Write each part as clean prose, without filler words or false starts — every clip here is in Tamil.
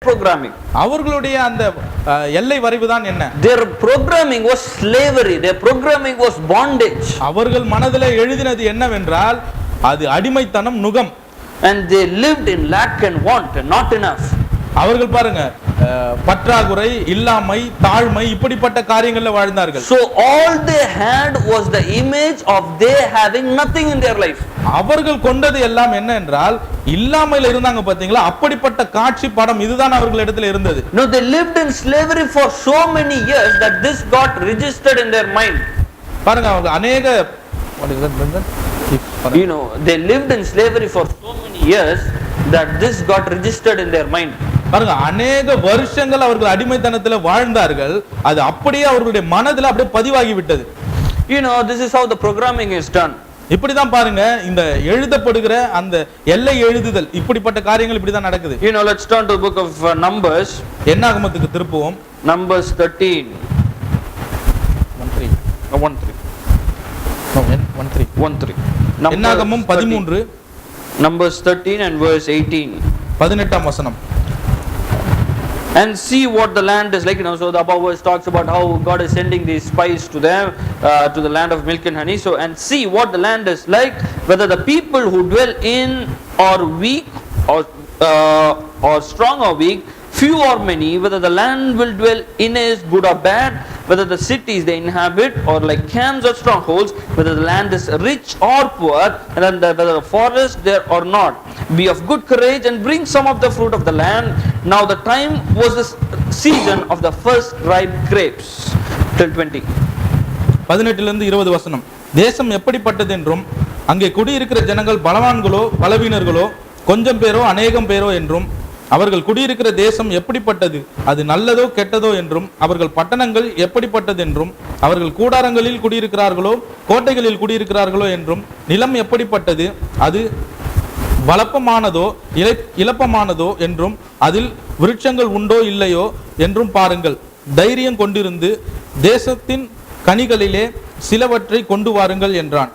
programming. அவர்களுடைய அந்த எல்லை வரைவு தான் என்ன? Their programming was slavery. Their programming was bondage. அவர்கள் மனதிலே எழுதினது என்னவென்றால் அது அடிமைத்தனம், நுகம். And they lived in lack and want and not enough. அவர்கள் பாருங்க பற்றாக்குறை, இல்லாமை, தாழ்மை இப்படிப்பட்ட காரியங்கள்ல வாழ்ந்தார்கள். So all they had was the image of they having nothing in their life. அவர்கள் கொண்டது எல்லாம் என்ன என்றால் இல்லாமையில இருந்தாங்க பாத்தீங்களா, அப்படிப்பட்ட காட்சி படம் இதுதான் அவர்களிடத்தில் இருந்தது. No, they lived in slavery for so many years that this got registered in their mind. பாருங்க அவங்க அநேக they lived in slavery for so many years that this got registered in their mind. பாருங்க அநேக வருஷங்கள் அவர்கள் அடிமைத்தனத்துல வாழ்ந்தார்கள், அது அப்படியே அவர்களுடைய மனதில் அப்படியே பதிவாகி விட்டது. This is how the programming is done. இப்படிதான் பாருங்க இந்த எழுதப்படுகிற அந்த எல்லை எழுதுதல், இப்படிப்பட்ட காரியங்கள் இப்படிதான் நடக்குது. Let's turn to the book of Numbers. என்னாகமத்துக்கு திருப்புவோம். Numbers 13. 1:3. என்னாகமம் 13. Numbers 13 and verse 18. 18ஆம் வசனம். And see what the land is like. So the above verse talks about how God is sending these spies to them, to the land of milk and honey. So and see what the land is like, whether the people who dwell in are weak or strong or weak, few or many, whether the land will dwell in is good or bad, whether the cities they inhabit or like camps or strongholds, whether the land is rich or poor, and then whether the forest there or not. Be of good courage and bring some of the fruit of the land. Now the time was the season of the first ripe grapes. Till 20. 18 20 வசனம். தேசம் எப்படிப்பட்டது என்றும் அங்கே குடியிருக்கிற ஜனங்கள் பலவான்களோ பலவீனர்களோ கொஞ்சம் பேரோ அநேகம் பேரோ என்றும் அவர்கள் குடியிருக்கிற தேசம் எப்படிப்பட்டது, அது நல்லதோ கெட்டதோ என்றும் அவர்கள் பட்டணங்கள் எப்படிப்பட்டது என்றும் அவர்கள் கூடாரங்களில் குடியிருக்கிறார்களோ கோட்டைகளில் குடியிருக்கிறார்களோ என்றும் நிலம் எப்படிப்பட்டது, அது வளப்பமானதோ இளப்பமானதோ என்றும் அதில் விருட்சங்கள் உண்டோ இல்லையோ என்றும் பாருங்கள். தைரியம் கொண்டிருந்து தேசத்தின் கனிகளிலே சிலவற்றை கொண்டு வாருங்கள் என்றான்.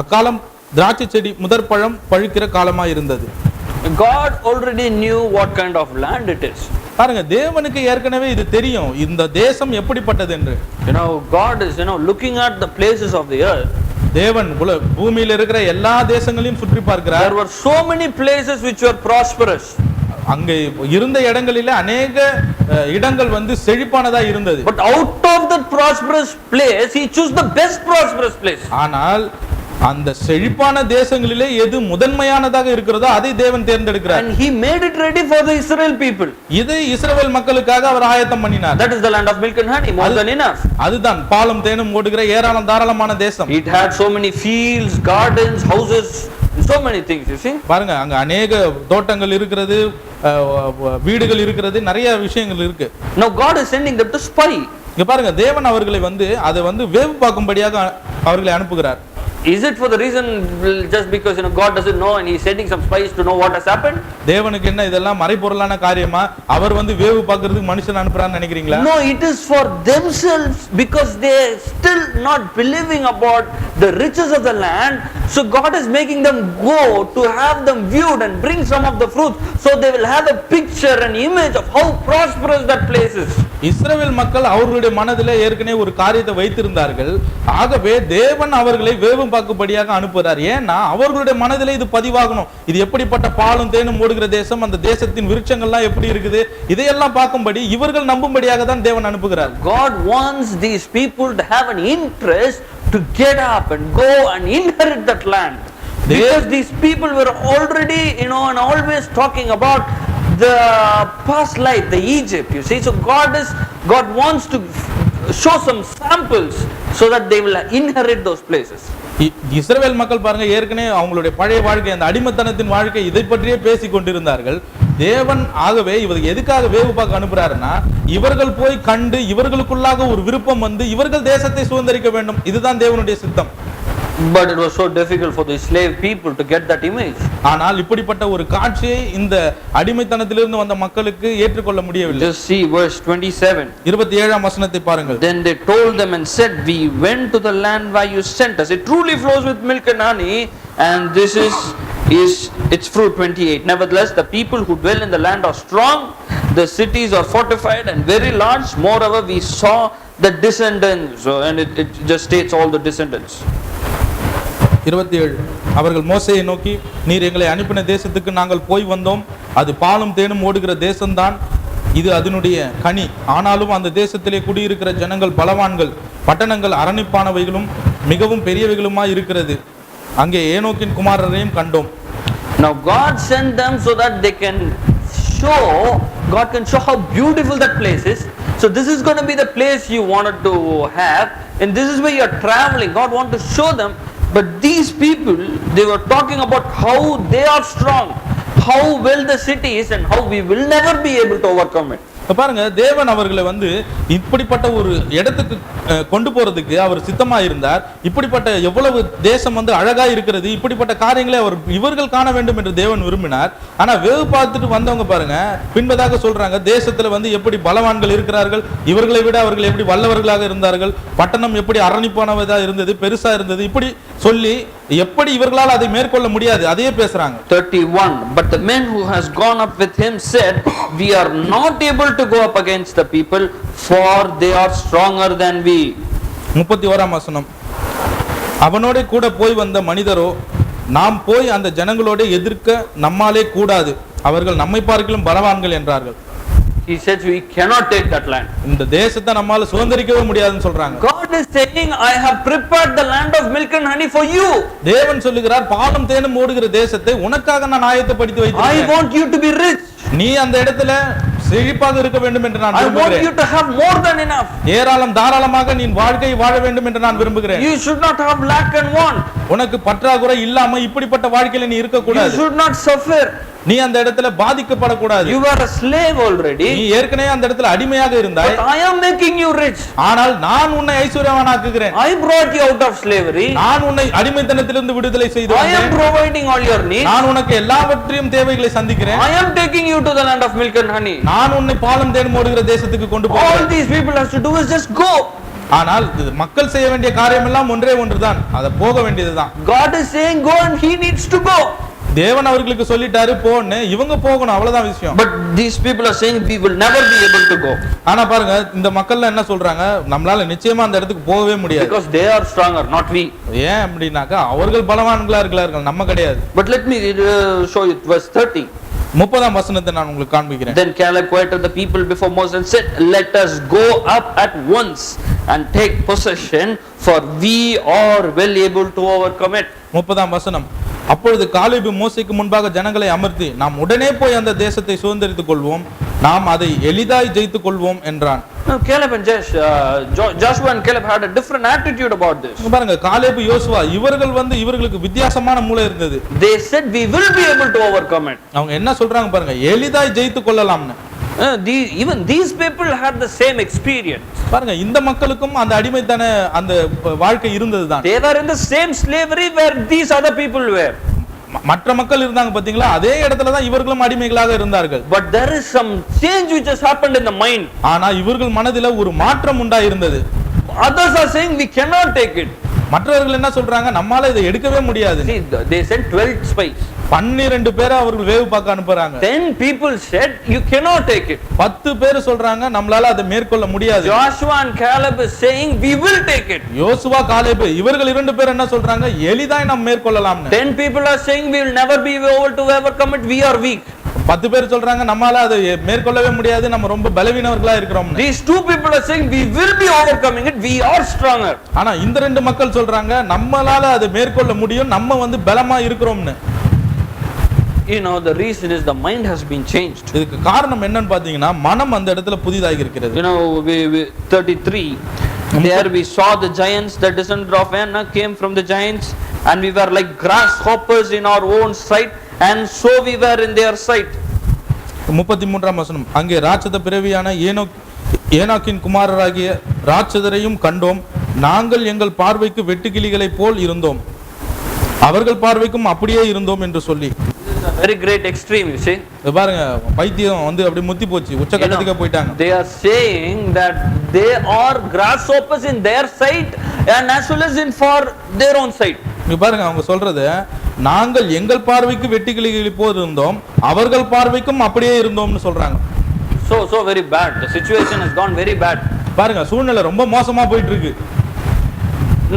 அக்காலம் திராட்சை செடி முதற்பழம் பழுக்கிற காலமாயிருந்தது. God already knew what kind of land it is. பாருங்க தேவனுக்கு ஏற்கனவே இது தெரியும் இந்த தேசம் எப்படிப்பட்டது என்று. God is looking at the places of the earth. தேவன் பூமியில் இருக்கிற எல்லா தேசங்களையும் சுற்றி பார்க்கிறார். There were so many places which were prosperous. அங்கே இருந்த இடங்களிலே அநேக இடங்கள் செழிப்பானதா இருந்தது. But out of that prosperous place he chose the best prosperous place. ஆனால் அந்த செழிப்பான தேசங்களிலே எது முதன்மையானதாக இருக்கிறதோ அதை தேவன் தேர்ந்தெடுக்கிறார். And he made it ready for the Israel people. இதை இஸ்ரவேல் மக்களுக்காக அவர் ஆயத்தம் பண்ணினார். That is the land of milk and honey, more than enough. அதுதான் பாலும் தேனும் ஓடுகிற ஏராளம் தாராளமான தேசம். It had so many fields, gardens, houses, so many things, you see. பாருங்க அங்க அநேக தோட்டங்கள் இருக்கிறது, வீடுகள் இருக்கிறது, நிறைய விஷயங்கள் இருக்கு. Now God is sending them to spy. இங்க பாருங்க தேவன் அவர்களை அதை வேவு பார்க்கும்படியாக அவர்களை அனுப்புகிறார். Is it for the reason just because God doesn't know and he is sending some spies to know what has happened? தேவனுக்கு என்ன இதெல்லாம் மறைபொருளான காரியமா? அவர் வேவு பார்க்கிறதுக்கு மனுஷன் அனுப்புறான்னு நினைக்கிறீங்களா? No, it is for themselves because they are still not believing about the riches of the land. So God is making them go to have them viewed and bring some of the fruits so they will have a picture and image of how prosperous that place is. இஸ்ரவேல் மக்கள் அவர்களுடைய மனதிலே ஏற்கனவே ஒரு காரியத்தை வைத்திருந்தார்கள். ஆகவே தேவன் அவர்களை வேவு பார்க்கும்படியாக அனுப்புகிறார். ஏன்னா அவர்களுடைய மனதிலே இது பதிவாகணும். இது எப்படிப்பட்ட பாலும் தேனும் ஓடுகிற தேசம், அந்த தேசத்தின் விருட்சங்கள்லாம் எப்படி இருக்குது, இதையெல்லாம் பார்க்கும்படி இவர்கள் நம்பும்படியாக தான் தேவன் அனுப்புகிறார். God wants these people to have an interest to get up and go and inherit that land. Because these people were already and always talking about the past life, the Egypt, you see. So God wants to show some samples so that they will inherit those places. இஸ்ரவேல் மக்கள் பாருங்க ஏற்கனவே அவங்களுடைய பழைய வாழ்க்கை, அந்த அடிமைத்தனத்தின் வாழ்க்கை, இதை பற்றியே பேசிக் கொண்டிருந்தார்கள். தேவன் ஆகவே இவர் எதுக்காக வேவு பார்க்க அனுப்புறாருன்னா இவர்கள் போய் கண்டு இவர்களுக்குள்ளாக ஒரு விருப்பம் இவர்கள் தேசத்தை சுதந்திரிக்க வேண்டும். இதுதான் தேவனுடைய சித்தம். But it was so difficult for the slave people to get that image. ஆனால் இப்படிப்பட்ட ஒரு காட்சியை இந்த அடிமைத்தனத்திலிருந்து வந்த மக்களுக்கு ஏற்றுக்கொள்ள முடியவில்லை. Just see verse 27. 27ஆம் வசனத்தை பாருங்கள். Then they told them and said, we went to the land where you sent us. It truly flows with milk and honey, and this is is its fruit. 28. Nevertheless, the people who dwell in the land are strong, the cities are fortified and very large. Moreover, we saw the descendants. So, and it just states all the descendants. 27 அவர்கள் மோசேயை நோக்கி, நீர் எங்களை அனுப்பின தேசத்துக்கு நாங்கள் போய் வந்தோம், அது பாலும் தேனும் ஓடுகிற தேசம்தான், இது அதனுடைய கனி. ஆனாலும் அந்த தேசத்திலே குடியிருக்கிற ஜனங்கள் பலவான்கள், பட்டணங்கள் அரணிப்பானவைகளும் மிகவும் பெரியவைகளுமாய் இருக்கிறது. அங்கே ஏனோக்கின் குமாரரையும் கண்டோம். Now God sent them so that they can God can show how beautiful that place is. So this is going to be the place you wanted to have, and this is where you are traveling. God want to show them. But these people, they were talking about how they are strong, how well the city is, and how we will never be able to overcome it. பாருங்க, தேவன் அவர்களை இப்படிப்பட்ட ஒரு இடத்துக்கு கொண்டு போறதுக்கு அவர் சித்தமா இருந்தார். இப்படிப்பட்ட எவ்வளவு தேசம் அழகா இருக்கிறது, இப்படிப்பட்ட காரியங்களை இவர்கள் காண வேண்டும் என்று தேவன் விரும்பினார். ஆனா வேவு பார்த்துட்டு வந்தவங்க பாருங்க, பின்பதாக சொல்றாங்க, தேசத்துல எப்படி பலவான்கள் இருக்கிறார்கள், இவர்களை விட அவர்கள் எப்படி வல்லவர்களாக இருந்தார்கள், பட்டணம் எப்படி அரணிப்பானதா இருந்தது, பெருசா இருந்தது, இப்படி சொல்லி எப்படி இவர்களால் அதை மேற்கொள்ள முடியாது, அதையே பேசுறாங்க. 31. But the men who has gone up with him said, we are not able to go up against the people, for they are stronger than we. 31ஆம் வசனம். அவனோட கூட போய் வந்த மனிதரோ, நாம் போய் அந்த ஜனங்களோட எதிர்க்க நம்மாலே கூடாது, அவர்கள் நம்மை பார்க்கிலும் பலவான்கள் என்றார்கள். He says we cannot take that land. இந்த தேசத்தை நம்மால சுதந்தரிக்கவே முடியாதுன்னு சொல்றாங்க. God is saying, I have prepared the land of milk and honey for you. தேவன் சொல்லுகிறார், பாலும் தேனும் ஓடுகிற தேசத்தை உனக்காக நான் ஆயத்தப்படுத்தி வைத்திருக்கிறேன். I want you to be rich. நீ அந்த இடத்துல செழிப்பாக இருக்க வேண்டும் என்று நான் விரும்புகிறேன். I want you to have more than enough. ஏராளம் தாராளமாக நீ வாழ்க்கை வாழ வேண்டும் என்று நான் விரும்புகிறேன். You should not have lack and want. உனக்கு பற்றாக்குறை இல்லாம இப்படிப்பட்ட வாழ்க்கையில நீ இருக்க கூடாது. You should not suffer. நீ அந்த இடத்துல பாதிக்கப்படக்கூடாது. You are a slave already. நீ ஏற்கனவே அந்த இடத்துல அடிமையாக இருந்தாய். But I am making you rich. ஆனால் நான் உன்னை ஐஸ்வர்யவானாக்குகிறேன். I brought you out of slavery. நான் உன்னை அடிமைத்தனத்திலிருந்து விடுதலை செய்து வந்தேன். I am providing all your needs. நான் உனக்கு எல்லாவற்றையும் தேவைகளை சந்திக்கிறேன். I am taking you to the land of milk and honey. நான் உன்னை பாலும் தேனும் ஓடுகிற தேசத்துக்கு கொண்டு போகிறேன். All these people have to do is just go. ஆனால் மக்கள் செய்ய வேண்டிய காரியம் எல்லாம் ஒன்றே ஒன்றுதான், அத போக வேண்டியதுதான். God is saying go and he needs to go. தேவன் அவர்களுக்கு சொல்லிட்டாரு போன்னு, இவங்க போகணும், அவ்வளவுதான் விஷயம். But these people are saying we will never be able to go. ஆனா பாருங்க, இந்த மக்கள் என்ன சொல்றாங்க, நம்மளால நிச்சயமா அந்த இடத்துக்கு போகவே முடியாது. Because they are stronger, not we. ஏன் அப்படினாக்கா அவர்கள் பலவான்களா இருக்கிறார்கள், நம்ம கிடையாது. But let me show you verse 30. 30ஆம் வசனத்தை நான் உங்களுக்கு காண்பிக்கிறேன். Then Caleb quieted the people before Moses and said, let us go up at once and take possession, for we are well able to overcome it. 30ஆம் வசனம். அப்பொழுது காலேபு மோசேக்கு முன்பாக ஜனங்களை அமர்த்தி, நாம் உடனே போய் அந்த தேசத்தை சுதந்தரித்துக் கொள்வோம், நாம் அதை எளிதாய் ஜெயித்துக் கொள்வோம் என்றான். Caleb and Joshua and Caleb had a different attitude about this. பாருங்க, காலேபு யோசுவா இவர்களுக்கு வித்தியாசமான மூளை இருந்தது. They said we will be able to overcome it. அவங்க என்ன சொல்றாங்க பாருங்க, எளிதாய் ஜெயித்துக் கொள்ளலாம்னு. Even these people had the same experience. பாருங்க, இந்த மக்களுக்கும் அந்த அடிமைத்தன அந்த வாழ்க்கை இருந்ததுதான். They were in the same slavery where these other people were. மற்ற மக்கள் இருந்தாங்க பாத்தீங்களா, அதே இடத்துல தான் இவர்களும் அடிமைகளாக இருந்தார்கள். But there is some change which has happened in the mind. ஆனா இவர்கள் மனதில ஒரு மாற்றம் உண்டாயிருந்தது. Others are saying we cannot take it. மற்றவர்கள் என்ன சொல்றாங்க, நம்மால இதை எடுக்கவே முடியாது. See, they sent 12 spies. 12 பேரை அவர்கள் வேவு பார்க்க அனுப்புறாங்க. 10 people said you cannot take it. 10 பேர் சொல்றாங்க நம்மளால அதை மேற்கொள்ள முடியாது. Joshua and Caleb is saying we will take it. யோசுவா காலேபு இவர்கள் 2 பேர் என்ன சொல்றாங்க, எளிதாய் நாம் மேற்கொள்ளலாம்னு. 10 people are saying we will never be able to overcome it, we are weak. 10 பேர் சொல்றாங்க நம்மால அதை மேற்கொள்ளவே முடியாது, நம்ம ரொம்ப பலவீனர்களா இருக்கிறோம். These 2 people are saying we will be overcoming it, we are stronger. ஆனா இந்த 2 மக்கள் சொல்றாங்க நம்மளால அதை மேற்கொள்ள முடியும், நம்ம பலமா இருக்கிறோம்னு. You know, the reason is the mind has been changed. இதுக்கு காரணம் என்னன்னு பாத்தீங்கன்னா, மனம் அந்த இடத்துல புதிதாகி இருக்கிறது. You know, we 33 there we saw the giants, the descendant of Anak came from the giants, and we were like grasshoppers in our own sight, and so we were in their sight. 33ஆம் வசனம். அங்கே ராட்சத பிறவியான ஏனோக்கின் குமாரராகிய ராட்சதரையும் கண்டோம், நாங்கள் எங்கள் பார்வைக்கு வெட்டுக்கிளிகளைப் போல் இருந்தோம், அவர்கள் பார்வைக்கும் அப்படியே இருந்தோம் என்று சொல்லி. Very great extreme, you see. பாருங்க, பைத்தியம் அப்படி முத்தி போச்சு, உச்சகட்டத்துக்கு போயிட்டாங்க. They are saying that they are grasshoppers in their sight and as well as in for their own sight. நீ பாருங்க, அவங்க சொல்றது, நாங்கள் எங்கள் பார்வைக்கு வெட்டி கிளிகளை போல் இருந்தோம், அவர்கள் பார்வைக்கும் அப்படியே இருந்தோம்னு சொல்றாங்க. So very bad. The situation has gone very bad. பாருங்க, சூழ்நிலை ரொம்ப மோசமா போயிட்டு இருக்கு.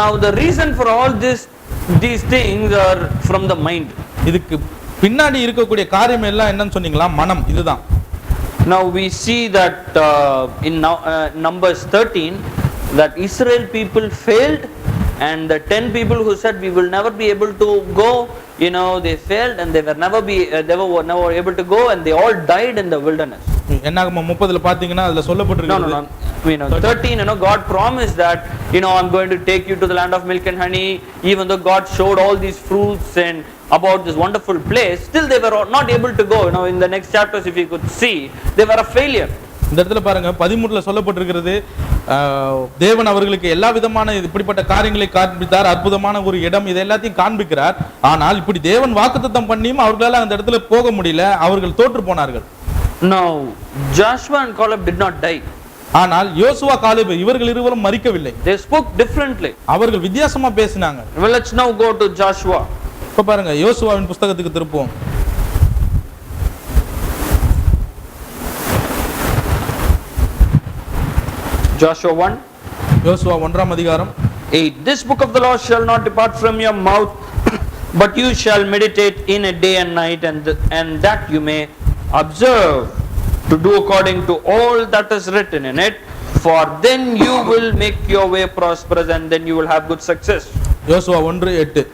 Now the reason for all these things are from the mind. இதுக்கு பின்னாடி இருக்கக்கூடிய காரியம் எல்லாம் என்னன்னு சொன்னீங்களா? மனம். இதுதான். Now we see that in Numbers 13 that Israel people failed, and the 10 people who said we will never be able to go, they failed and they were never able to go, and they all died in the wilderness. என்னாகமம் 30ல பாத்தீங்கன்னா அதுல சொல்லப்பட்டிருக்கு. No. 13, God promised that, I'm going to take you to the land of milk and honey. Even though God showed all these fruits and about this wonderful place, still they were not able to go. In the next chapters, if you could see, they were a failure. இந்த இடத்துல பாருங்க 13ல சொல்லப்பட்டிருக்கிறது, தேவன் அவர்களுக்கு எல்லா விதமான இப்படிப்பட்ட காரியங்களை காண்பித்தார், அற்புதமான ஒரு இடம், இது எல்லாத்தையும் காண்பிக்கிறார். ஆனால் இப்படி தேவன் வாக்குத்தத்தம் பண்ணியும் அவர்களால அந்த இடத்துல போக முடியல, அவர்கள் தோற்று போனார்கள். Now Joshua and Caleb did not die. ஆனால் யோசுவா காலேப் இவர்கள் இருவரும் மரிக்கவில்லை. They spoke differently. அவர்கள் வித்தியாசமா பேசினாங்க. Well, let's now go to Joshua. இப்ப பாருங்க, யோசுவாவின் புத்தகத்துக்கு திருப்புவோம். Joshua 1. யோசுவா 1ஆம் அதிகாரம் 8. This book of the law shall not depart from your mouth, but you shall meditate in it day and night, and that you may observe to do according to all that is written in it, for then you will make your way prosperous, and then you will have good success. யோசுவா 1:8.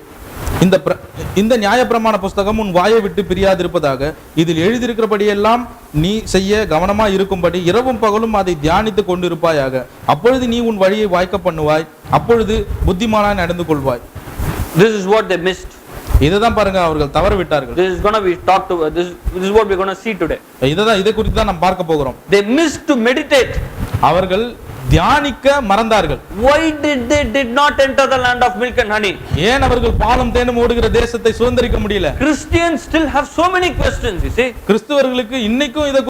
இந்த நியாயப்பிரமாண புஸ்தகம் உன் வாயை விட்டு பிரியாதிருப்பதாக, இதில் எழுதியிருக்கிறபடியெல்லாம் நீ செய்ய கவனமா இருக்கும்படி இரவும் பகலும் அதை தியானித்து கொண்டிருப்பாயாக. அப்பொழுது நீ உன் வழியை வாய்க்க பண்ணுவாய், அப்பொழுது புத்திமானாய் நடந்து கொள்வாய். This is what they missed. இதுதான் பாருங்க, அவர்கள் தவற விட்டார்கள். This is going to be talked about. This is what we are going to see today. இதை குறித்து தான் நாம் பார்க்க போகிறோம். They missed to meditate. அவர்கள் தியானிக்க மறந்தார்கள். Why did not enter the land of milk and honey? ஏன் அவர்கள் பாலும் தேனும் ஓடுகிற தேசத்தை சுதந்தரிக்க முடியல? Christians still have so many questions, you see. கிறிஸ்தவர்களுக்கு இன்னைக்கும் இத